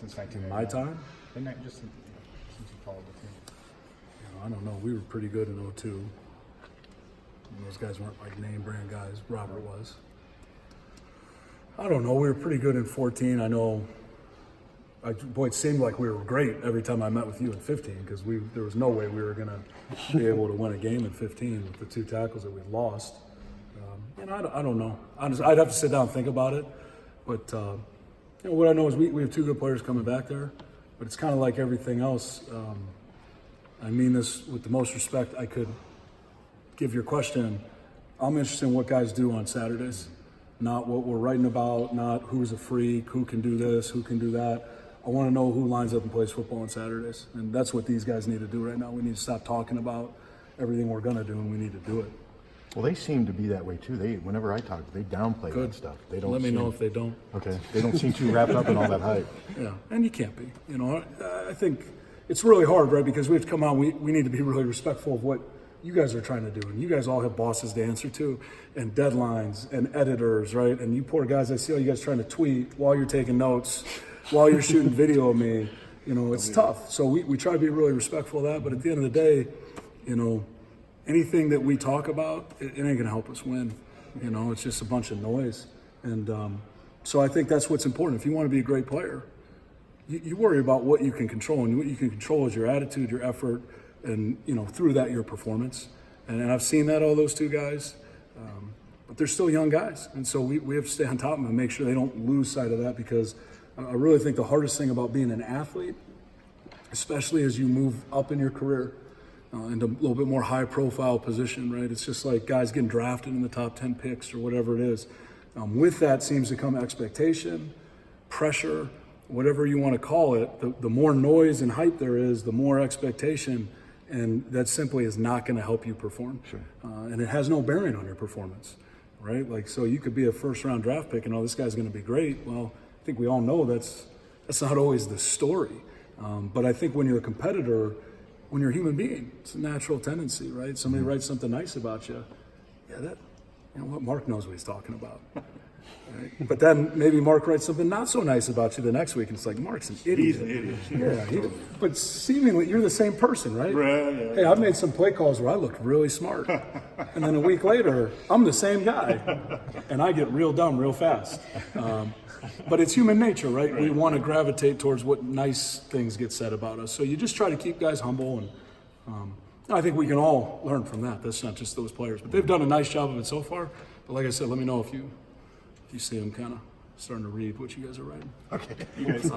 since 1999. My time? Just since you followed the team. I don't know. We were pretty good in 02. And those guys weren't like name brand guys. Robert was. I don't know. We were pretty good in 14. I know. It seemed like we were great every time I met with you in 15 because there was no way we were going to be able to win a game in 15 with the 2 tackles that we lost. And I don't know. I'd have to sit down and think about it. But what I know is we have 2 good players coming back there. But it's kind of like everything else. I mean this with the most respect I could give your question. I'm interested in what guys do on Saturdays, not what we're writing about, not who's a freak, who can do this, who can do that. I want to know who lines up and plays football on Saturdays. And that's what these guys need to do right now. We need to stop talking about everything we're going to do, and we need to do it. Well, they seem to be that way too. Whenever I talk, they downplay that stuff. They don't. Let me know if they don't. Okay. They don't seem too wrapped up in all that hype. Yeah, and you can't be. I think it's really hard, right? Because we have to come out. We need to be really respectful of what you guys are trying to do, and you guys all have bosses to answer to, and deadlines, and editors, right? And you poor guys, I see all you guys trying to tweet while you're taking notes, while you're shooting video of me. It's tough. So we try to be really respectful of that. But at the end of the day, anything that we talk about, it ain't gonna help us win. It's just a bunch of noise. And so I think that's what's important. If you want to be a great player, you worry about what you can control, and what you can control is your attitude, your effort, and through that your performance. And I've seen that all those 2 guys, but they're still young guys, and so we have to stay on top of them and make sure they don't lose sight of that, because I really think the hardest thing about being an athlete, especially as you move up in your career into a little bit more high-profile position, right? It's just like guys getting drafted in the top 10 picks or whatever it is. With that seems to come expectation, pressure, whatever you want to call it. The more noise and hype there is, the more expectation, and that simply is not going to help you perform. Sure. And it has no bearing on your performance, right? Like, so you could be a first-round draft pick and, this guy's going to be great. Well, I think we all know that's not always the story. But I think when you're a competitor, when you're a human being, it's a natural tendency, right? Somebody writes something nice about you. Yeah, what Mark knows what he's talking about. Right? But then maybe Mark writes something not so nice about you the next week, and it's like, Mark's an idiot. He's an idiot. Yeah, but seemingly you're the same person, right? Yeah. Hey, I've made some play calls where I looked really smart. And then a week later, I'm the same guy. And I get real dumb real fast. But it's human nature, right? We want to gravitate towards what nice things get said about us. So you just try to keep guys humble, and I think we can all learn from that. That's not just those players. But they've done a nice job of it so far. But like I said, let me know if you see them kind of starting to read what you guys are writing. Okay. You guys